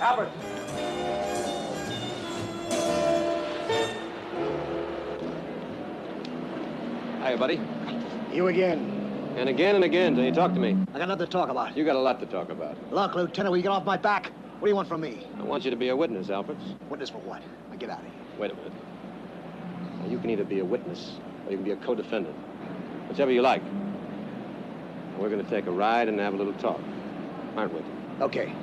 Albert. Hiya, buddy. You again. And again till you talk to me. I got nothing to talk about. You got a lot to talk about. Look, Lieutenant, will you get off my back? What do you want from me? I want you to be a witness, Alfred. Witness for what? Now get out of here. Wait a minute. Now, you can either be a witness or you can be a co-defendant. Whichever you like. Now, we're going to take a ride and have a little talk. Aren't we? Okay.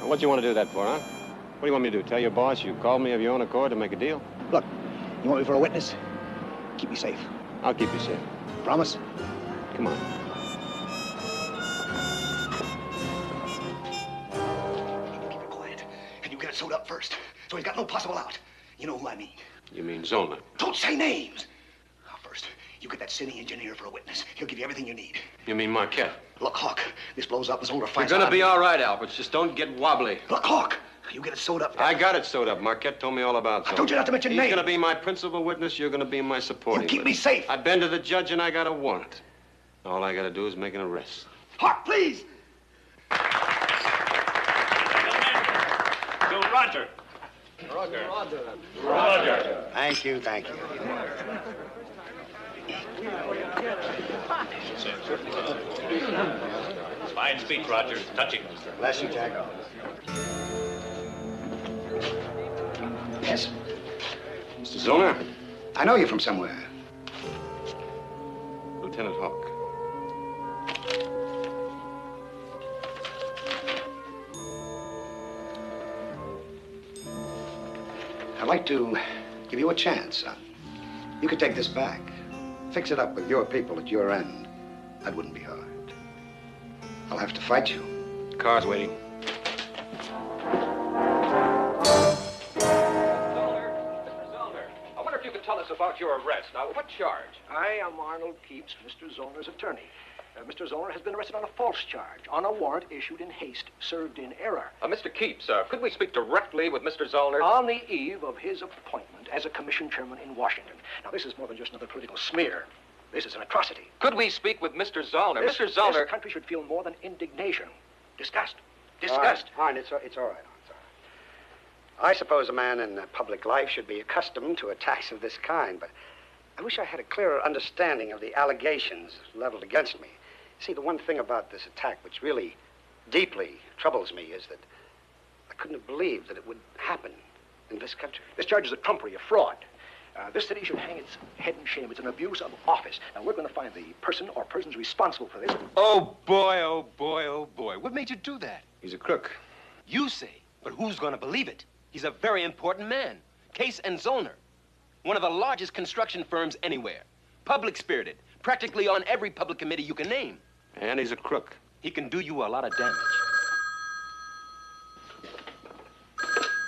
What do you want to do that for, huh? What do you want me to do? Tell your boss you called me of your own accord to make a deal? Look, you want me for a witness? Keep me safe. I'll keep you safe. Promise? Come on. Keep it quiet. And you get it sewed up first, so he's got no possible out. You know who I mean. You mean Zollner? Don't say names! Now, first, you get that city engineer for a witness. He'll give you everything you need. You mean Marquette? Look, Hawk, this blows up and Zollner You're finds gonna out. be all right, Albert. Just don't get wobbly. Look, Hawk, you get it sewed up. I got it sewed up. Marquette told me all about it. I told you not to mention names. He's gonna be my principal witness. You're gonna be my supporting You keep me witness. safe. I've been to the judge and I got a warrant. All I gotta do is make an arrest. Hawk, please! To Roger. Roger. Thank you, thank you. Fine speech, Roger. Touching. Bless you, Jack. Yes? Mr. Zollner? I know you from somewhere. Lieutenant Hawk. I'd like to give you a chance, son. You could take this back. Fix it up with your people at your end. That wouldn't be hard. I'll have to fight you. Car's waiting. Mr. Zollner, I wonder if you could tell us about your arrest. Now, what charge? I am Arnold Keeps, Mr. Zollner's attorney. Mr. Zollner has been arrested on a false charge, on a warrant issued in haste, served in error. Mr. Keeps, could we speak directly with Mr. Zollner? On the eve of his appointment as a commission chairman in Washington. Now, this is more than just another political smear. This is an atrocity. Could we speak with Mr. Zollner? Mr. This Zollner... country should feel more than indignation. Disgust. Disgust. All right, it's all right. It's all right. I suppose a man in public life should be accustomed to attacks of this kind, but I wish I had a clearer understanding of the allegations leveled against me. See, the one thing about this attack which really deeply troubles me is that I couldn't have believed that it would happen in this country. This charge is a trumpery, a fraud. This city should hang its head in shame. It's an abuse of office. Now, we're going to find the person or persons responsible for this. Oh, boy, oh, boy, oh, boy. What made you do that? He's a crook. You say, but who's going to believe it? He's a very important man. Case and Zollner. One of the largest construction firms anywhere. Public-spirited. Practically on every public committee you can name. And he's a crook. He can do you a lot of damage.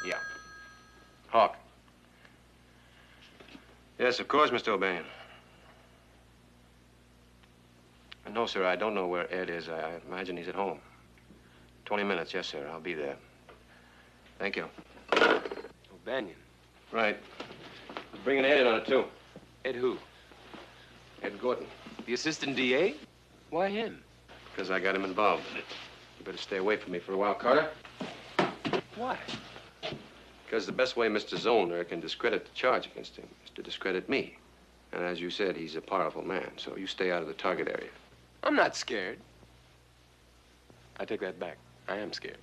Yeah. Hawk. Yes, of course, Mr. O'Banion. No, sir, I don't know where Ed is. I imagine he's at home. 20 minutes, yes, sir. I'll be there. Thank you. O'Banion. Right. I'm bringing Ed in on it, too. Ed who? Ed Gordon. The assistant DA? Why him? Because I got him involved in it. You better stay away from me for a while, Carter. Why? Because the best way Mr. Zollner can discredit the charge against him is to discredit me. And as you said, he's a powerful man, so you stay out of the target area. I'm not scared. I take that back. I am scared.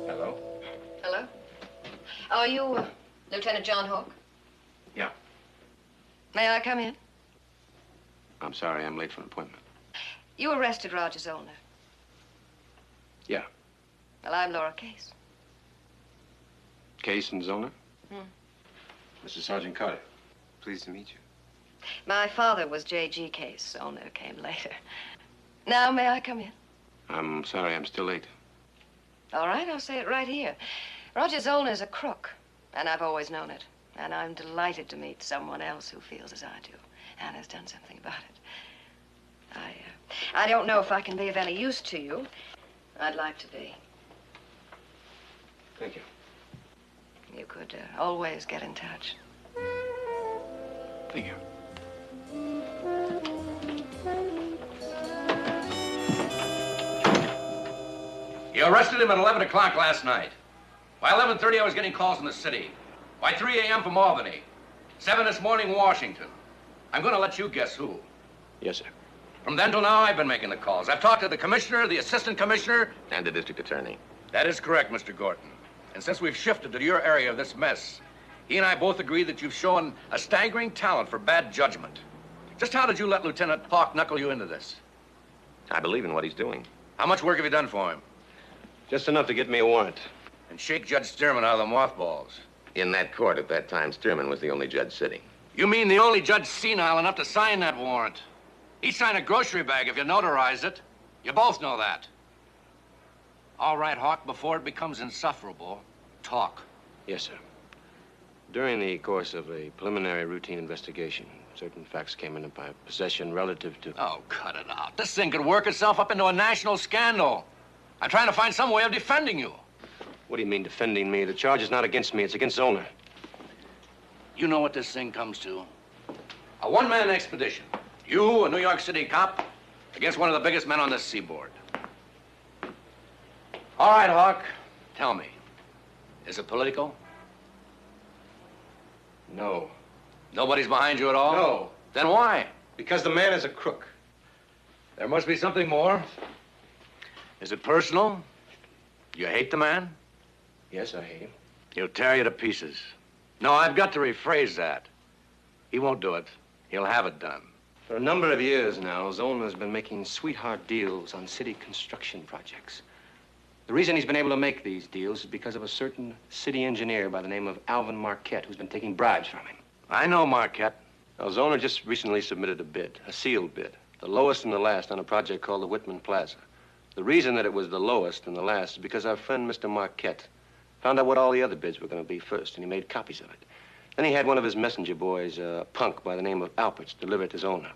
Hello? Hello? Oh, are you Lieutenant John Hawke? Yeah. May I come in? I'm sorry, I'm late for an appointment. You arrested Roger Zollner. Yeah. Well, I'm Laura Case. Case and Zollner? Hmm. Mr. Sergeant Carter. Pleased to meet you. My father was J.G. Case. Zollner came later. Now, may I come in? I'm sorry, I'm still late. All right, I'll say it right here. Roger Zollner's a crook, and I've always known it. And I'm delighted to meet someone else who feels as I do and has done something about it. I don't know if I can be of any use to you. I'd like to be. Thank you. You could always get in touch. Thank you. You arrested him at 11 o'clock last night. By 11:30, I was getting calls from the city. By 3 a.m. from Albany. 7 this morning, Washington. I'm going to let you guess who. Yes, sir. From then till now, I've been making the calls. I've talked to the commissioner, the assistant commissioner. And the district attorney. That is correct, Mr. Gorton. And since we've shifted to your area of this mess, he and I both agree that you've shown a staggering talent for bad judgment. Just how did you let Lieutenant Hawke knuckle you into this? I believe in what he's doing. How much work have you done for him? Just enough to get me a warrant. And shake Judge Stearman out of the mothballs. In that court at that time, Stearman was the only judge sitting. You mean the only judge senile enough to sign that warrant? He'd sign a grocery bag if you notarized it. You both know that. All right, Hawke, before it becomes insufferable, talk. Yes, sir. During the course of a preliminary routine investigation, certain facts came into my possession relative to... Oh, cut it out. This thing could work itself up into a national scandal. I'm trying to find some way of defending you. What do you mean, defending me? The charge is not against me, it's against Zollner. You know what this thing comes to? A one-man expedition. You, a New York City cop, against one of the biggest men on this seaboard. All right, Hawke, tell me, is it political? No. Nobody's behind you at all? No. Then why? Because the man is a crook. There must be something more. Is it personal? You hate the man? Yes, I hate him. He'll tear you to pieces. No, I've got to rephrase that. He won't do it. He'll have it done. For a number of years now, Zollner's been making sweetheart deals on city construction projects. The reason he's been able to make these deals is because of a certain city engineer by the name of Alvin Marquette, who's been taking bribes from him. I know Marquette. Now, Zollner just recently submitted a bid, a sealed bid, the lowest and the last on a project called the Whitman Plaza. The reason that it was the lowest and the last is because our friend, Mr. Marquette, found out what all the other bids were going to be first, and he made copies of it. Then he had one of his messenger boys, a punk by the name of Alperts, deliver it to Zollner.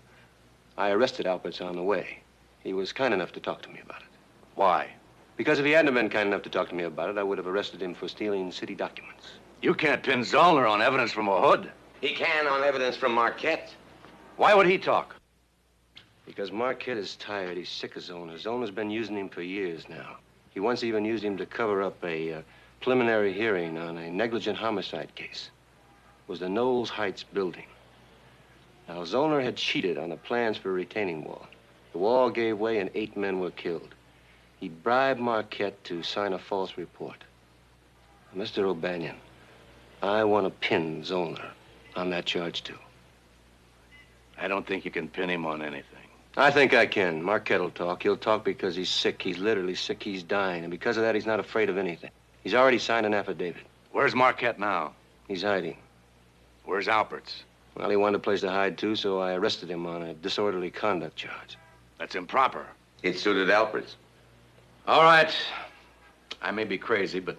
I arrested Alperts on the way. He was kind enough to talk to me about it. Why? Because if he hadn't been kind enough to talk to me about it, I would have arrested him for stealing city documents. You can't pin Zollner on evidence from a hood. He can on evidence from Marquette. Why would he talk? Because Marquette is tired. He's sick of Zollner. Zollner's been using him for years now. He once even used him to cover up a preliminary hearing on a negligent homicide case. It was the Knowles Heights building. Now, Zollner had cheated on the plans for a retaining wall. The wall gave way and 8 men were killed. He bribed Marquette to sign a false report. Mr. O'Banion, I want to pin Zollner on that charge, too. I don't think you can pin him on anything. I think I can. Marquette will talk. He'll talk because he's sick. He's literally sick. He's dying. And because of that, he's not afraid of anything. He's already signed an affidavit. Where's Marquette now? He's hiding. Where's Alperts? Well, he wanted a place to hide, too, so I arrested him on a disorderly conduct charge. That's improper. It suited Alperts. All right. I may be crazy, but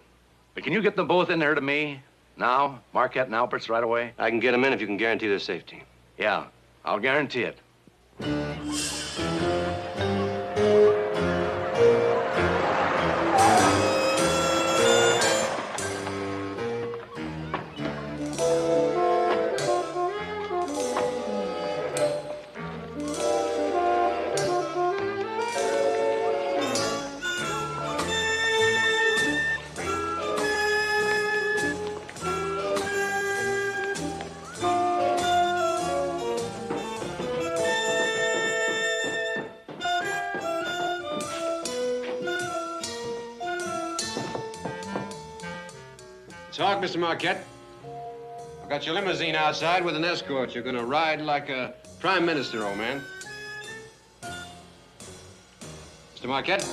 can you get them both in there to me? Now? Marquette and Alperts right away? I can get them in if you can guarantee their safety. Yeah, I'll guarantee it. Talk, Mr. Marquette. I've got your limousine outside with an escort. You're gonna ride like a prime minister, old man. Mr. Marquette?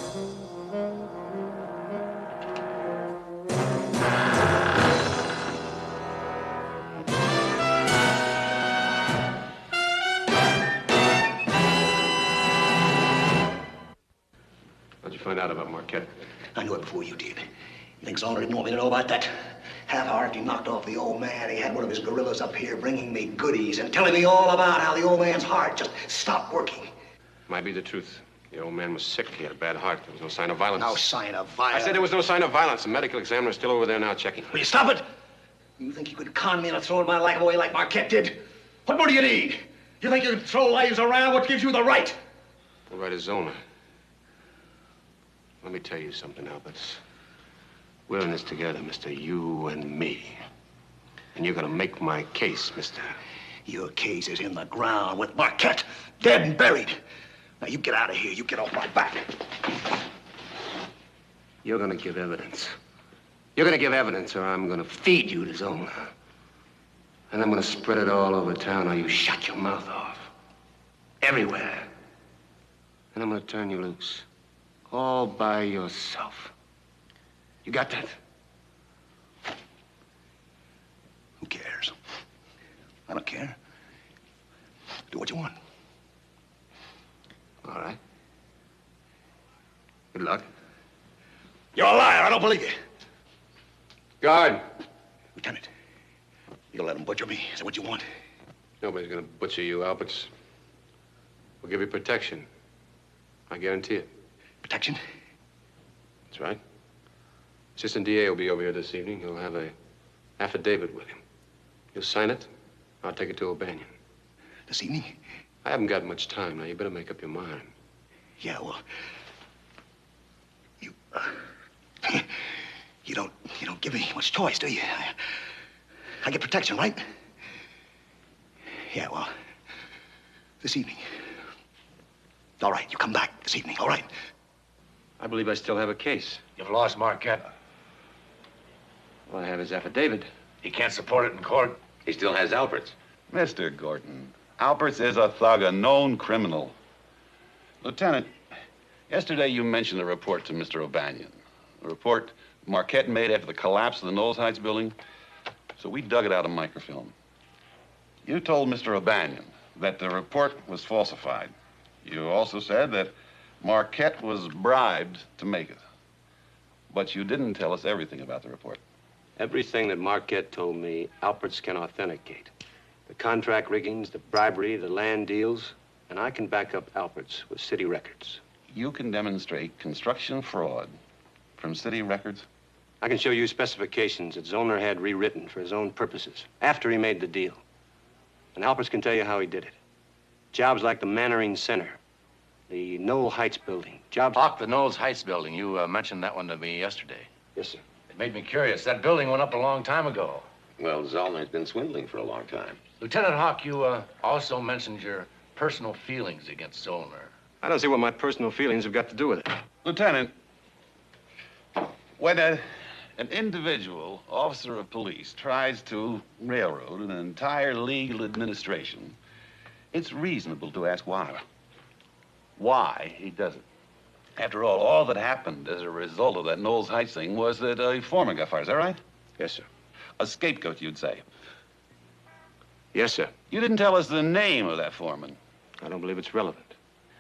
What'd you find out about Marquette? I knew it before you did. You think Zollner didn't want me to know about that? Half hour after he knocked off the old man, he had one of his gorillas up here bringing me goodies and telling me all about how the old man's heart just stopped working. Might be the truth. The old man was sick. He had a bad heart. There was no sign of violence. No sign of I violence. said there was no sign of violence. The medical examiner's still over there now checking. Will you stop it? You think you could con me into throwing my life away like Marquette did? What more do you need? You think you can throw lives around? What gives you the right? The right is Zollner. Let me tell you something, Albert. We're in this together, mister, you and me. And you're gonna make my case, mister. Your case is in the ground with Marquette, dead and buried. Now, you get out of here. You get off my back. You're gonna give evidence. You're gonna give evidence, or I'm gonna feed you to Zollner. And I'm gonna spread it all over town, or you shut your mouth off. Everywhere. And I'm gonna turn you loose. All by yourself. You got that? Who cares? I don't care. Do what you want. All right. Good luck. You're a liar. I don't believe you. Guard. Lieutenant, you gonna let him butcher me? Is that what you want? Nobody's gonna butcher you, Alberts. We'll give you protection. I guarantee it. Protection? That's right. Assistant DA will be over here this evening. He'll have a affidavit with him. You'll sign it. I'll take it to O'Banion. This evening? I haven't got much time now. You better make up your mind. Yeah, well, you don't give me much choice, do you? I get protection, right? Yeah, well, this evening. All right, you come back this evening, all right? I believe I still have a case. You've lost Marquette. All I have is affidavit. He can't support it in court. He still has Albert's. Mr. Gordon, Alberts is a thug, a known criminal. Lieutenant, yesterday you mentioned a report to Mr. O'Banion. A report Marquette made after the collapse of the Knowles Heights building. So we dug it out of microfilm. You told Mr. O'Banion that the report was falsified. You also said that Marquette was bribed to make it. But you didn't tell us everything about the report. Everything that Marquette told me, Alberts can authenticate. The contract riggings, the bribery, the land deals, and I can back up Alberts with city records. You can demonstrate construction fraud from city records? I can show you specifications that Zollner had rewritten for his own purposes after he made the deal. And Alberts can tell you how he did it. Jobs like the Mannering Center, the Knoll Heights building, jobs... Hawk, the Knowles Heights building. You mentioned that one to me yesterday. Yes, sir. It made me curious. That building went up a long time ago. Well, Zollner's been swindling for a long time. Lieutenant Hawk, you also mentioned your personal feelings against Zollner. I don't see what my personal feelings have got to do with it. Lieutenant, when an individual officer of police tries to railroad an entire legal administration, it's reasonable to ask why. Why he does it. After all that happened as a result of that Knowles Heights thing was that a foreman got fired. Is that right? Yes, sir. A scapegoat, you'd say. Yes, sir. You didn't tell us the name of that foreman. I don't believe it's relevant.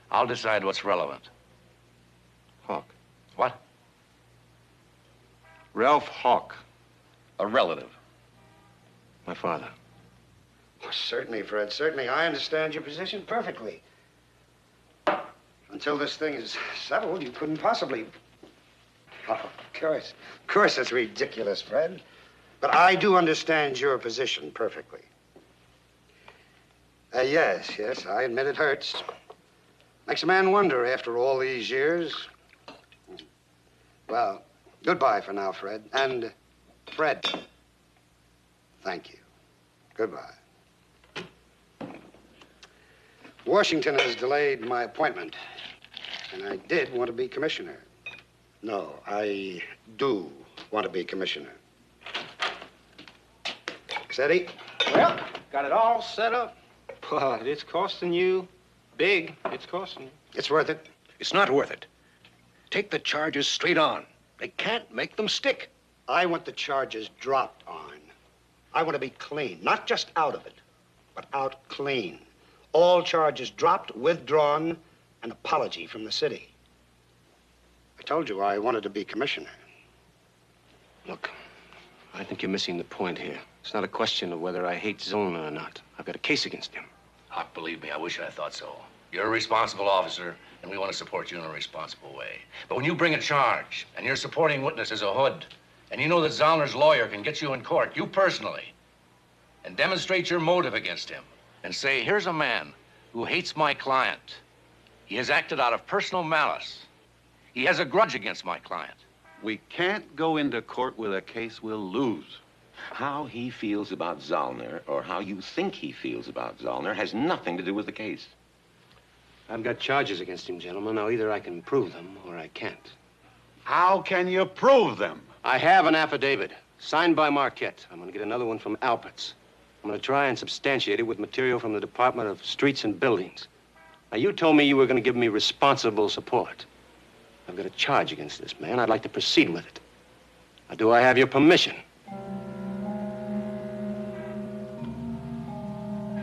I'll decide what's relevant. Hawk. What? Ralph Hawk, A relative. my father. Well, certainly, Fred, certainly. I understand your position perfectly. Until this thing is settled, you couldn't possibly... Oh, of course it's ridiculous, Fred. But I do understand your position perfectly. Yes, I admit it hurts. Makes a man wonder after all these years. Well, goodbye for now, Fred. And, Fred, thank you. Goodbye. Washington has delayed my appointment, and I did want to be commissioner. No, I do want to be commissioner. Thanks, Eddie. Well, got it all set up. But it's costing you big. It's costing you. It's worth it. It's not worth it. Take the charges straight on. They can't make them stick. I want the charges dropped on. I want to be clean, not just out of it, but out clean. All charges dropped, withdrawn, an apology from the city. I told you I wanted to be commissioner. Look, I think you're missing the point here. It's not a question of whether I hate Zollner or not. I've got a case against him. Huck, believe me, I wish I thought so. You're a responsible officer, and we want to support you in a responsible way. But when you bring a charge, and your supporting witness is a hood, and you know that Zollner's lawyer can get you in court, you personally, and demonstrate your motive against him, and say, here's a man who hates my client. He has acted out of personal malice. He has a grudge against my client. We can't go into court with a case we'll lose. How he feels about Zollner, or how you think he feels about Zollner, has nothing to do with the case. I've got charges against him, gentlemen. Now, either I can prove them or I can't. How can you prove them? I have an affidavit signed by Marquette. I'm going to get another one from Alpert's. I'm going to try and substantiate it with material from the Department of Streets and Buildings. Now, you told me you were going to give me responsible support. I've got a charge against this man. I'd like to proceed with it. Now, do I have your permission?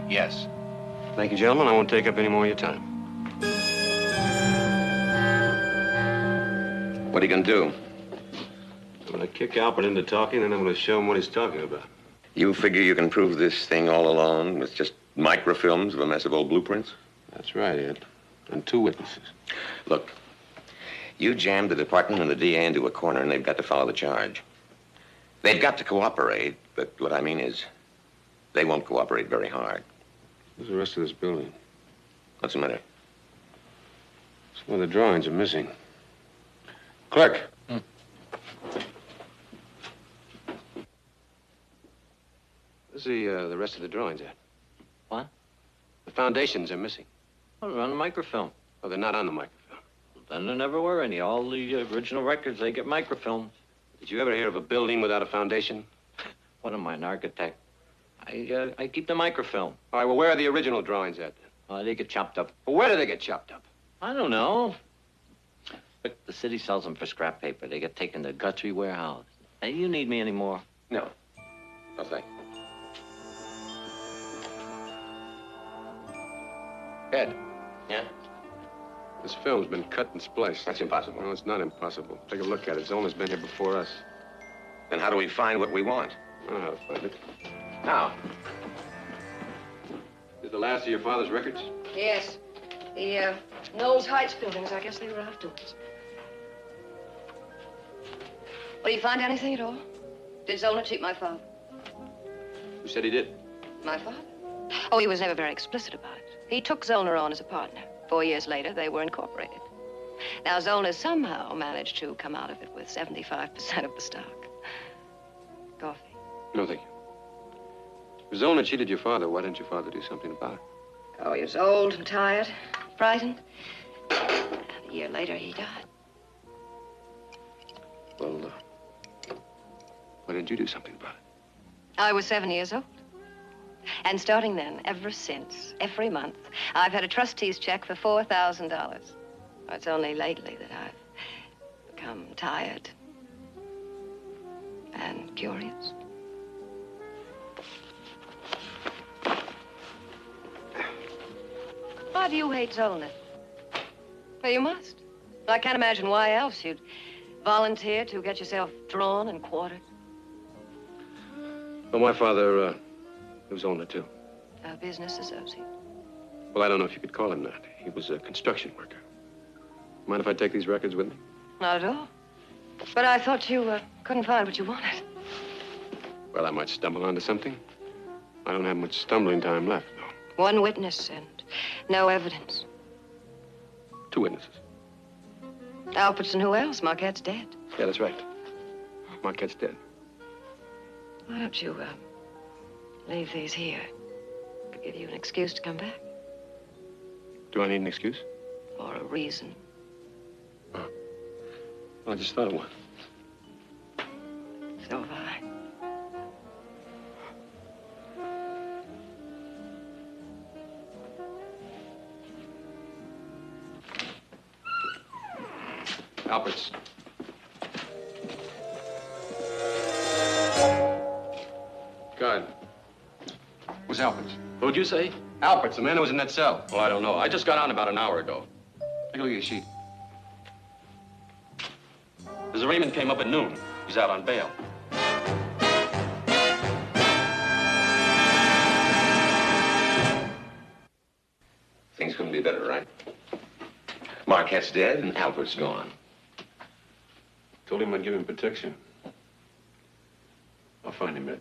Yes. Thank you, gentlemen. I won't take up any more of your time. What are you gonna do? I'm going to kick Albert into talking, and I'm going to show him what he's talking about. You figure you can prove this thing all alone with just microfilms of a mess of old blueprints? That's right, Ed. And 2 witnesses. Look, you jammed the department and the DA into a corner, and they've got to follow the charge. They've got to cooperate, but what I mean is, they won't cooperate very hard. Where's the rest of this building? What's the matter? Some of the drawings are missing. Clerk. Where's the rest of the drawings at? What? The foundations are missing. Oh, they're on the microfilm. Oh, they're not on the microfilm. Then there never were any. All the original records, they get microfilms. Did you ever hear of a building without a foundation? What am I, an architect? I keep the microfilm. All right, well, where are the original drawings at? They get chopped up. Well, where do they get chopped up? I don't know. Look, the city sells them for scrap paper. They get taken to Guthrie Warehouse. Hey, you need me anymore? No. No, thank you. Ed, Yeah? this film's been cut and spliced. That's impossible. No, it's not impossible. Take a look at it. Zollner's been here before us. Then how do we find what we want? I know how to find it. How? Is the last of your father's records? Yes. The Knowles Heights buildings, I guess they were afterwards. Well, do you find anything at all? Did Zollner cheat my father? Who said he did? My father? Oh, he was never very explicit about it. He took Zollner on as a partner. 4 years later, they were incorporated. Now, Zollner somehow managed to come out of it with 75% of the stock. Coffee. No, thank you. If Zollner cheated your father, why didn't your father do something about it? Oh, he was old and tired, frightened. A year later, he died. Well, why didn't you do something about it? I was 7 years old. And starting then, ever since, every month, I've had a trustee's check for $4,000. It's only lately that I've become tired and curious. Why do you hate Zollner? Well, you must. I can't imagine why else you'd volunteer to get yourself drawn and quartered. Well, my father, was Zollner, too. A business associate. Well, I don't know if you could call him that. He was a construction worker. Mind if I take these records with me? Not at all. But I thought you couldn't find what you wanted. Well, I might stumble onto something. I don't have much stumbling time left, though. 1 witness and no evidence. 2 witnesses. Alpert's and who else? Marquette's dead. Yeah, that's right. Marquette's dead. Why don't you, leave these here? Could give you an excuse to come back. Do I need an excuse? Or a reason. Oh. Well, I just thought of one. So have I. Guard. Who's Alberts? Who'd you say? Alberts, the man who was in that cell. Well, I don't know. I just got on about an hour ago. Take a look at your sheet. There's a Raymond came up at noon. He's out on bail. Things couldn't be better, right? Marquette's dead and Albert's gone. Told him I'd give him protection. I'll find him, Ed.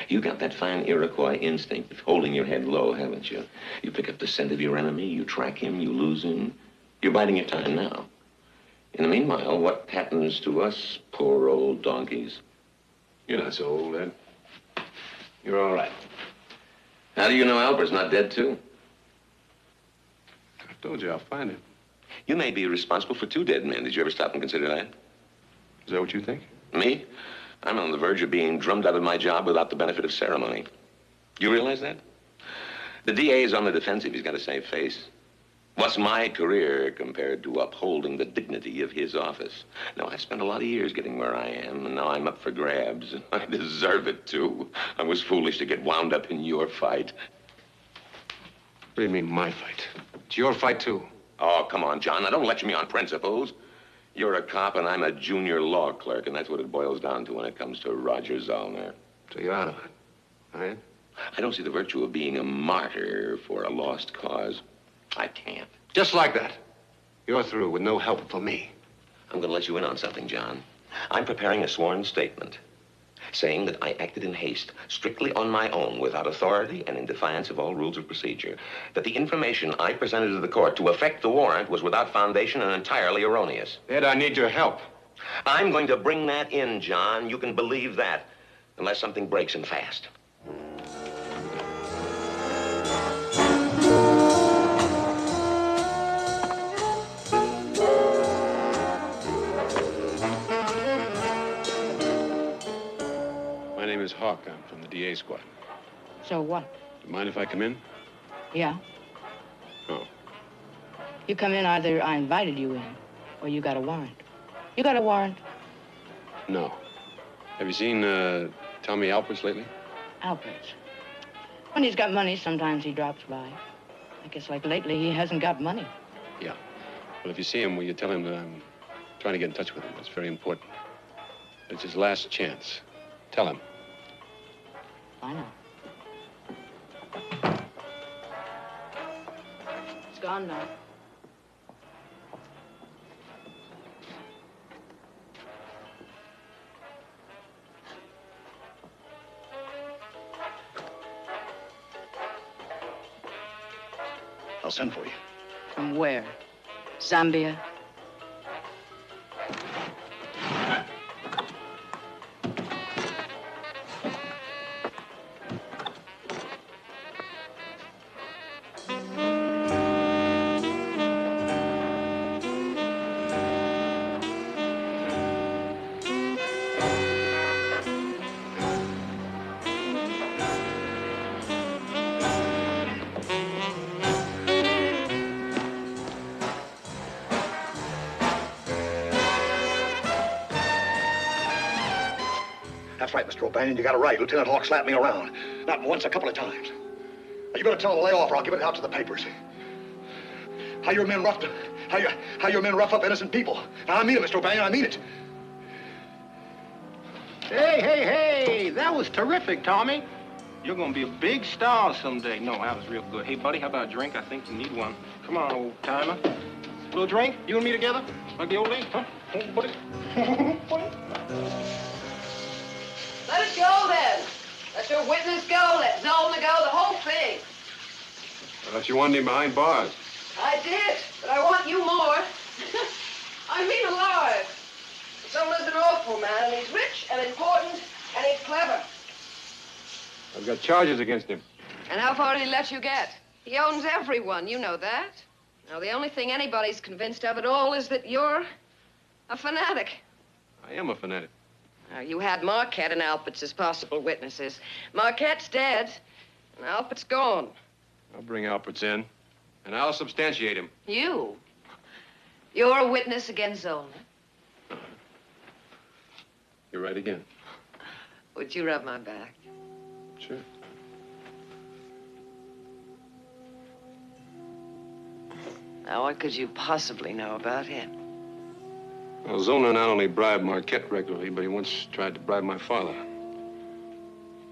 You got that fine Iroquois instinct of holding your head low, haven't you? You pick up the scent of your enemy, you track him, you lose him. You're biding your time now. In the meanwhile, what happens to us poor old donkeys? You're not so old, Ed. You're all right. How do you know Albert's not dead, too? I told you I'll find him. You may be responsible for 2 dead men. Did you ever stop and consider that? Is that what you think? Me? I'm on the verge of being drummed out of my job without the benefit of ceremony. You realize that? The DA is on the defensive. He's got to save face. What's my career compared to upholding the dignity of his office? Now, I spent a lot of years getting where I am, and now I'm up for grabs. I deserve it, too. I was foolish to get wound up in your fight. What do you mean, my fight? It's your fight, too. Oh, come on, John. Now, don't lecture me on principles. You're a cop, and I'm a junior law clerk, and that's what it boils down to when it comes to Roger Zollner. So you're out of it, right? I don't see the virtue of being a martyr for a lost cause. I can't. Just like that. You're through with no help for me. I'm going to let you in on something, John. I'm preparing a sworn statement saying that I acted in haste, strictly on my own, without authority and in defiance of all rules of procedure. That the information I presented to the court to effect the warrant was without foundation and entirely erroneous. Ed, I need your help. I'm going to bring that in, John. You can believe that, unless something breaks and fast. My name is Hawk. I'm from the DA squad. So what? Do you mind if I come in? Yeah. Oh. You come in, either I invited you in, or you got a warrant. You got a warrant? No. Have you seen Tommy Alperts lately? Alberts. When he's got money, sometimes he drops by. I guess like lately he hasn't got money. Yeah. Well, if you see him, will you tell him that I'm trying to get in touch with him? It's very important. It's his last chance. Tell him. I know. It's gone now. I'll send for you. From where? Zambia? That's right, Mr. O'Banion. You got it right. Lieutenant Hawk slapped me around. Not once, a couple of times. Now, you better tell him to lay off or I'll give it out to the papers. How your men rough up innocent people. Now, I mean it, Mr. O'Banion. I mean it. Hey, that was terrific, Tommy. You're gonna be a big star someday. No, that was real good. Hey, buddy, how about a drink? I think you need one. Come on, old timer. A little drink? You and me together? Like the old days, huh? Buddy. Let it go, then. Let your witness go. Let Zollner go. The whole thing. I thought you wanted him behind bars. I did, but I want you more. I mean alive. Zollner's an awful man, and he's rich and important, and he's clever. I've got charges against him. And how far did he let you get? He owns everyone. You know that. Now, the only thing anybody's convinced of at all is that you're a fanatic. I am a fanatic. Now, you had Marquette and Alperts as possible witnesses. Marquette's dead, and Alpert's gone. I'll bring Alperts in, and I'll substantiate him. You? You're a witness against Zollner. You're right again. Would you rub my back? Sure. Now, what could you possibly know about him? Well, Zollner not only bribed Marquette regularly, but he once tried to bribe my father.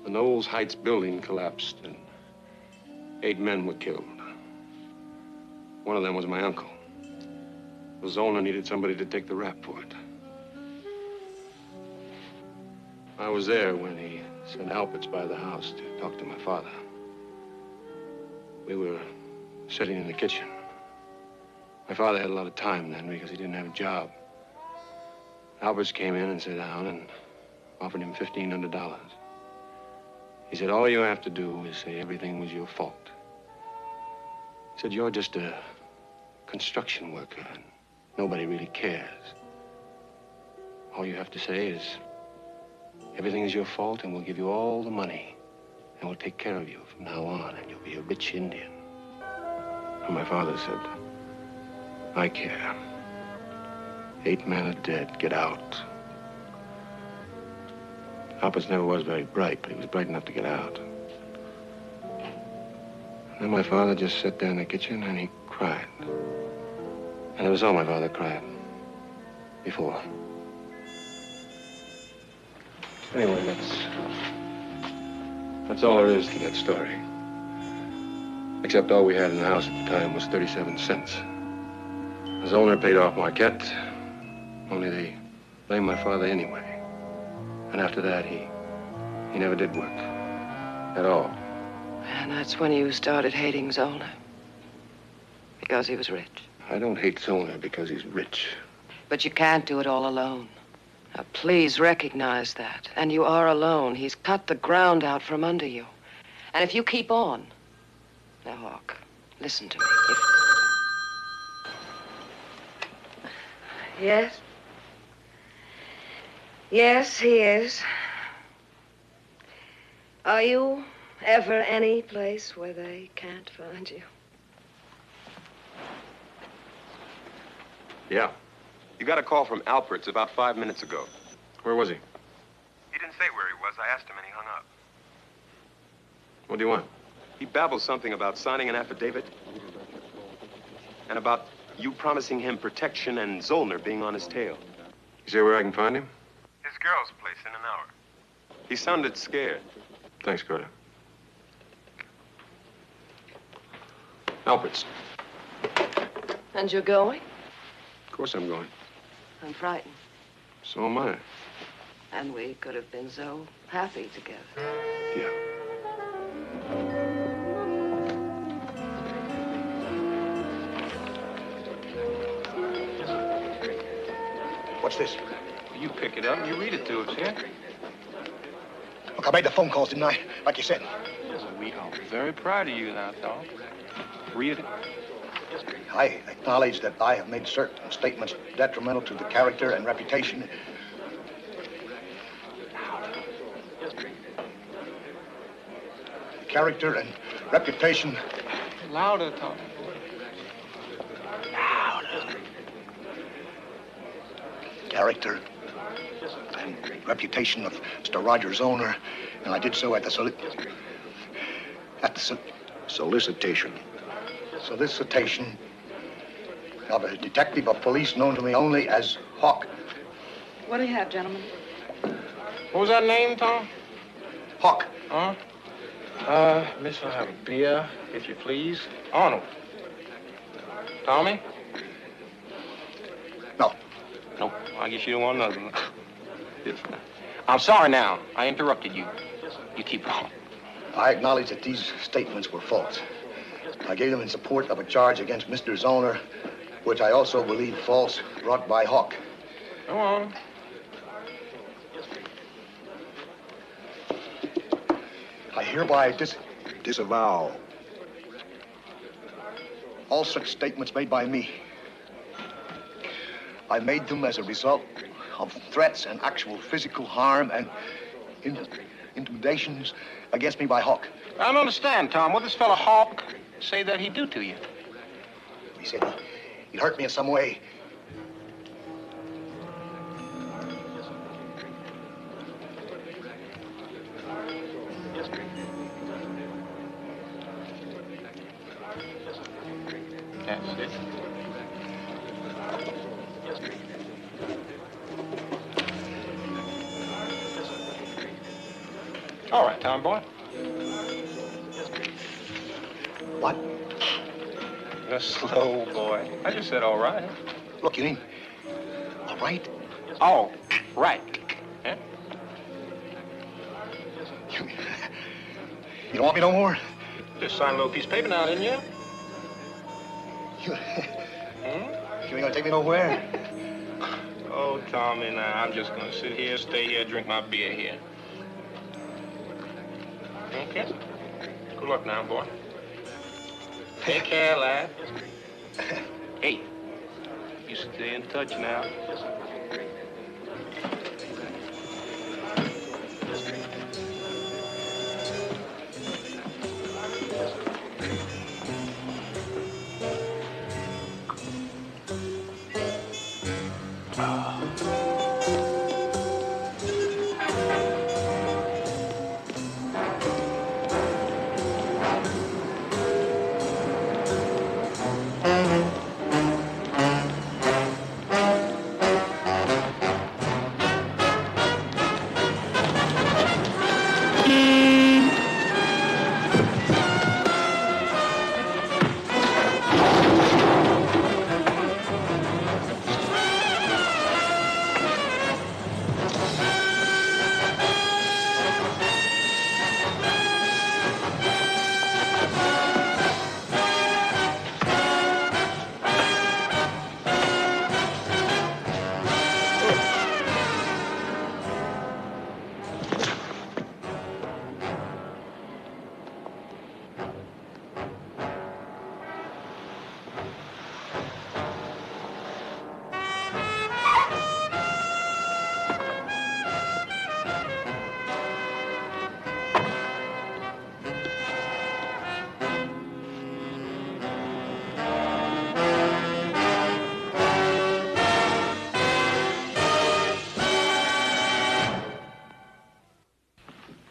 The Knowles Heights building collapsed, and 8 men were killed. One of them was my uncle. Well, Zollner needed somebody to take the rap for it. I was there when he sent Alberts by the house to talk to my father. We were sitting in the kitchen. My father had a lot of time then because he didn't have a job. Alberts came in and sat down and offered him $1,500. He said, all you have to do is say everything was your fault. He said, you're just a construction worker and nobody really cares. All you have to say is, everything is your fault and we'll give you all the money and we'll take care of you from now on and you'll be a rich Indian. And my father said, I care. 8 men are dead. Get out. Alberts never was very bright, but he was bright enough to get out. And then my father just sat there in the kitchen and he cried. And it was all my father cried. Before. Anyway, that's all there is to that story. Except all we had in the house at the time was 37 cents. The owner paid off Marquette, only they blamed my father anyway. And after that, he never did work. At all. And that's when you started hating Zollner. Because he was rich. I don't hate Zollner because he's rich. But you can't do it all alone. Now, please recognize that. And you are alone. He's cut the ground out from under you. And if you keep on... Now, Hawk, listen to me. Yes? Yes, he is. Are you ever any place where they can't find you? Yeah. You got a call from Alberts about 5 minutes ago. Where was he? He didn't say where he was. I asked him and he hung up. What do you want? He babbled something about signing an affidavit and about you promising him protection and Zollner being on his tail. You say where I can find him? His girl's place in an hour. He sounded scared. Thanks, Carter. Alberts. And you're going? Of course I'm going. I'm frightened. So am I. And we could have been so happy together. Yeah. What's this? You pick it up and you read it to us, yeah? Look, I made the phone calls, didn't I? Like you said. We are very proud of you now, dog. Read it. I acknowledge that I have made certain statements detrimental to the character and reputation. Character and reputation. Louder, Tom. Character and reputation of Mr. Roger Zollner, and I did so at the solicitation of a detective of police known to me only as Hawk. What do you have, gentlemen? What was that name, Tom? Hawk. Huh? Miss, I'll have a beer, if you please. Arnold. Tommy? No. No, I guess you don't want another one. Yes. I'm sorry now. I interrupted you. You keep on. I acknowledge that these statements were false. I gave them in support of a charge against Mr. Zollner, which I also believe false, brought by Hawk. Go on. I hereby disavow all such statements made by me. I made them as a result of threats and actual physical harm and intimidations against me by Hawk. I don't understand, Tom. What this fella Hawk say that he'd do to you? He said he'd hurt me in some way. All right, Tom boy. What? You're slow, boy. I just said all right. Look, you mean, all right? All right. Huh? You don't want me no more? Just signed a little piece of paper now, didn't you? You ain't gonna take me nowhere? Oh, Tommy, now, I'm just gonna sit here, stay here, drink my beer here. Okay? Good luck now, boy. Take care, lad. Hey, you stay in touch now.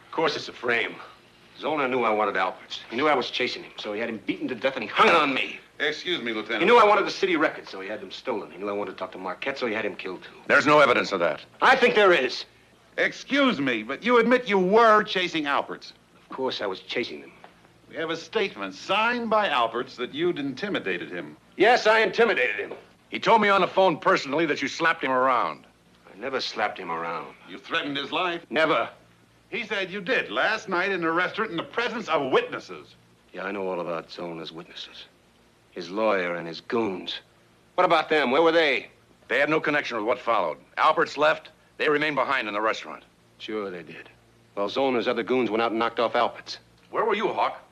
Of course, it's a frame. Zollner knew I wanted Alberts. He knew I was chasing him, so he had him beaten to death and he hung it on me. Excuse me, Lieutenant. He knew I wanted the city records, so he had them stolen. He knew I wanted to talk to Marquette, so he had him killed, too. There's no evidence of that. I think there is. Excuse me, but you admit you were chasing Alberts. Of course, I was chasing them. We have a statement signed by Alberts that you'd intimidated him. Yes, I intimidated him. He told me on the phone personally that you slapped him around. I never slapped him around. You threatened his life. Never. He said you did last night in a restaurant in the presence of witnesses. Yeah, I know all about Zollner's witnesses. His lawyer and his goons. What about them? Where were they? They had no connection with what followed. Alberts left. They remained behind in the restaurant. Sure they did. While Zollner's other goons went out and knocked off Alberts. Where were you, Hawk?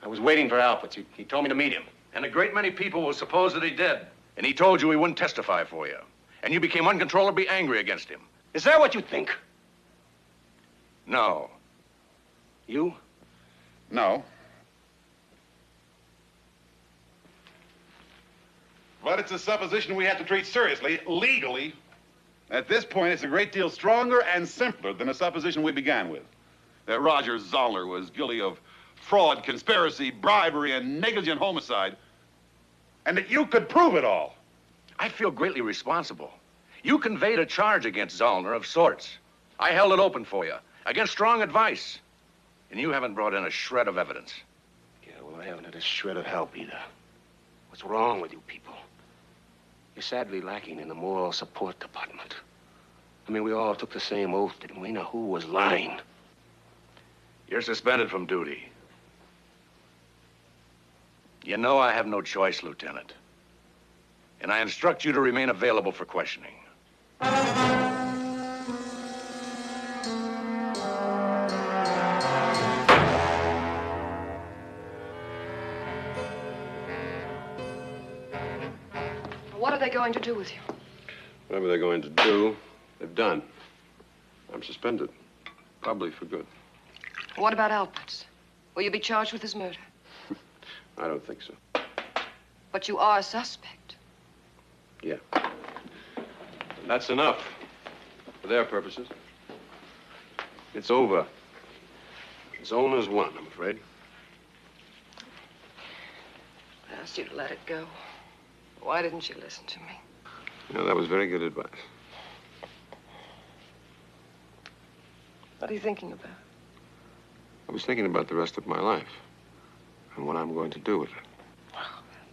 I was waiting for Alberts. He told me to meet him. And a great many people will suppose that he did. And he told you he wouldn't testify for you. And you became uncontrollably angry against him. Is that what you think? No. You? No. But it's a supposition we have to treat seriously, legally. At this point, it's a great deal stronger and simpler than a supposition we began with. That Roger Zollner was guilty of fraud, conspiracy, bribery, and negligent homicide. And that you could prove it all. I feel greatly responsible. You conveyed a charge against Zollner of sorts. I held it open for you, against strong advice. And you haven't brought in a shred of evidence. Yeah, well, I haven't had a shred of help either. What's wrong with you people? You're sadly lacking in the moral support department. I mean, we all took the same oath, didn't we? Now, who was lying? You're suspended from duty. You know I have no choice, Lieutenant. And I instruct you to remain available for questioning. What are they going to do with you? Whatever they're going to do, they've done. I'm suspended. Probably for good. What about Alberts? Will you be charged with his murder? I don't think so. But you are a suspect. Yeah. That's enough. For their purposes. It's over. Zollner's won, I'm afraid. I asked you to let it go. Why didn't you listen to me? You know, that was very good advice. What are you thinking about? I was thinking about the rest of my life and what I'm going to do with it.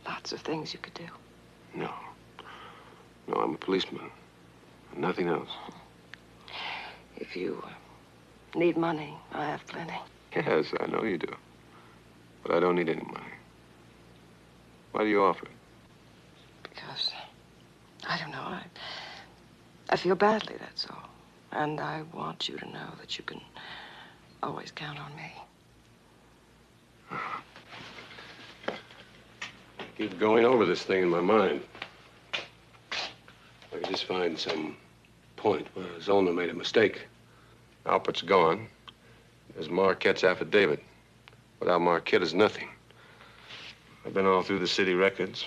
Lots of things you could do. No. No, I'm a policeman. Nothing else. If you need money, I have plenty. Yes, I know you do. But I don't need any money. Why do you offer it? Because, I don't know, I feel badly, that's all. And I want you to know that you can always count on me. I keep going over this thing in my mind. I could just find some point where Zollner made a mistake. Alpert's gone. There's Marquette's affidavit. Without Marquette is nothing. I've been all through the city records.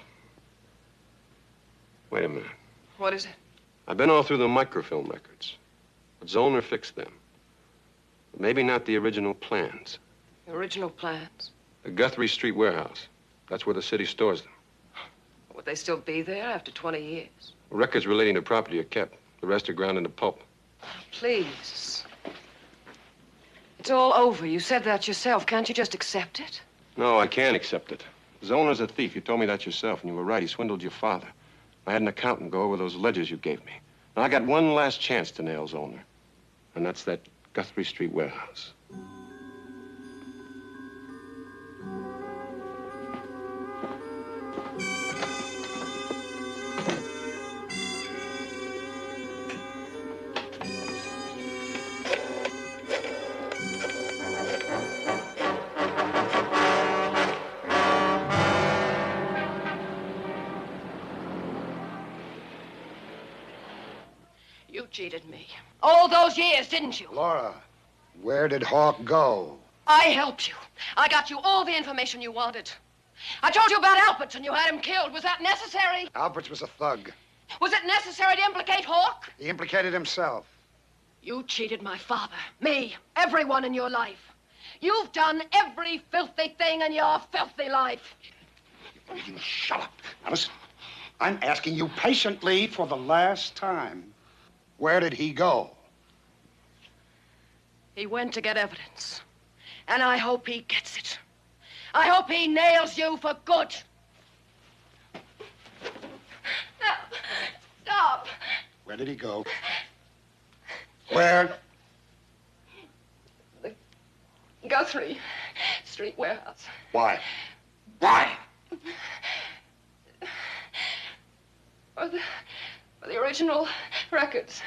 Wait a minute. What is it? I've been all through the microfilm records. But Zollner fixed them. But maybe not the original plans. The original plans? The Guthrie Street warehouse. That's where the city stores them. Would they still be there after 20 years? Records relating to property are kept. The rest are ground into pulp. Please. It's all over. You said that yourself. Can't you just accept it? No, I can't accept it. Zollner's a thief. You told me that yourself, and you were right. He swindled your father. I had an accountant go over those ledgers you gave me. Now, I got one last chance to nail Zollner, and that's that Guthrie Street warehouse. You cheated me. All those years, didn't you? Laura, where did Hawk go? I helped you. I got you all the information you wanted. I told you about Alberts and you had him killed. Was that necessary? Alberts was a thug. Was it necessary to implicate Hawk? He implicated himself. You cheated my father, me, everyone in your life. You've done every filthy thing in your filthy life. You shut up. Now listen, I'm asking you patiently for the last time. Where did he go? He went to get evidence. And I hope he gets it. I hope he nails you for good. No. Stop. Where did he go? Where? The Guthrie Street warehouse. Why? Why? For the original records.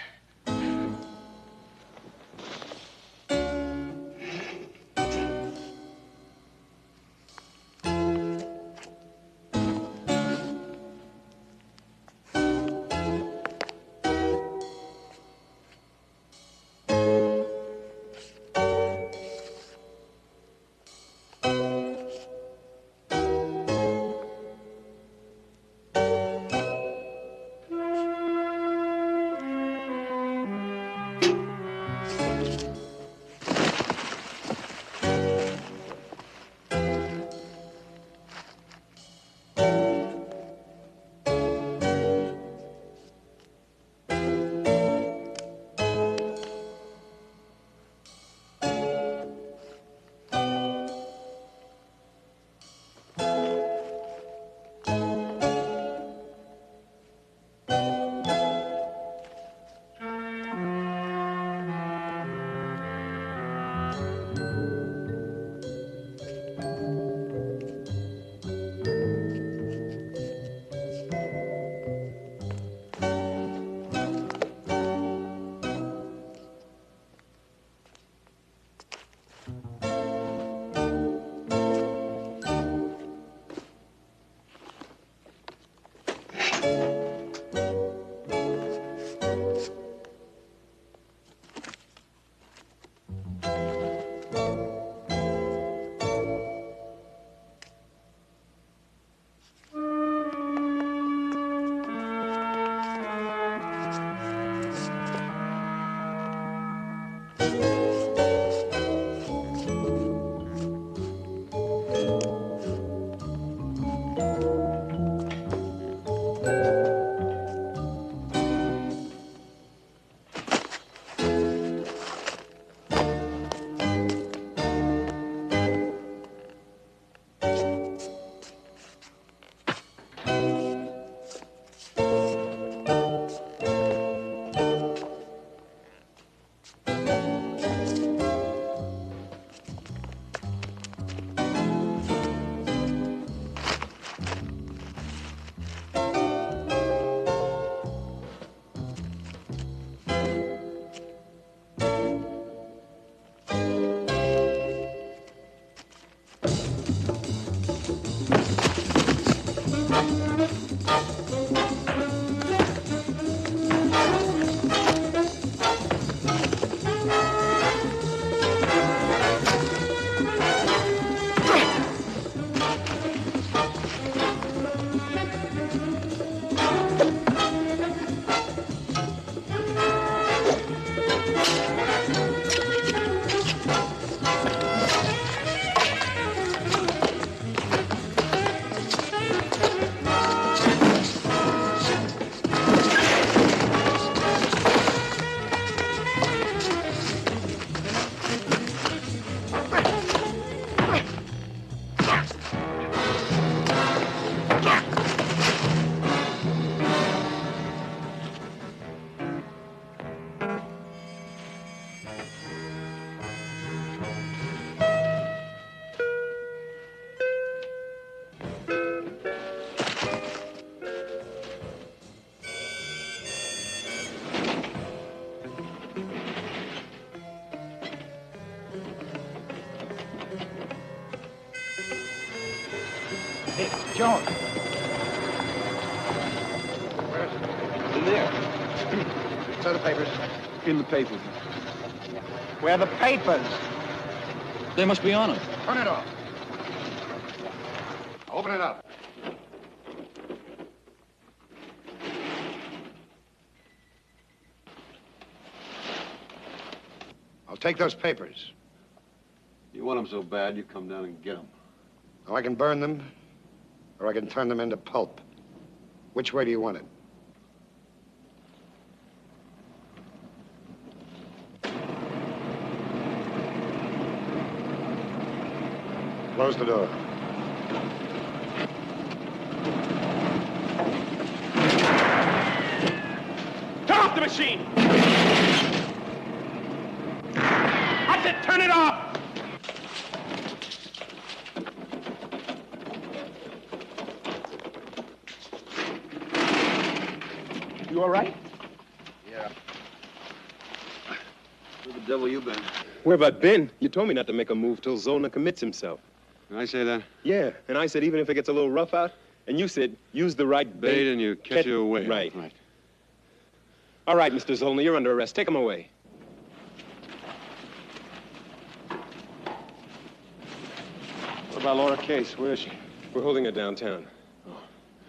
Hey, Joan. In there. So the papers. In the papers. Where are the papers? They must be on them. Turn it off. Open it up. I'll take those papers. You want them so bad, you come down and get them. Now, I can burn them, or I can turn them into pulp. Which way do you want it? Close the door. Turn off the machine! I said turn it off! You all right? Yeah. Where the devil you been? Where about Ben? You told me not to make a move till Zollner commits himself. Did I say that? Yeah, and I said even if it gets a little rough out, and you said use the right bait. Bait and you catch you away. Right. Right. All right, Mr. Zollner, you're under arrest. Take him away. What about Laura Case? Where is she? We're holding her downtown.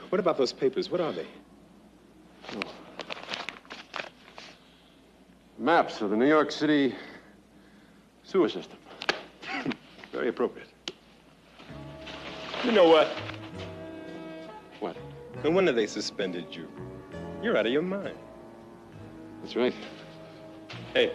What about those papers? What are they? Maps of the New York City sewer system. Very appropriate. You know what? What? No wonder they suspended you. You're out of your mind. That's right. Hey,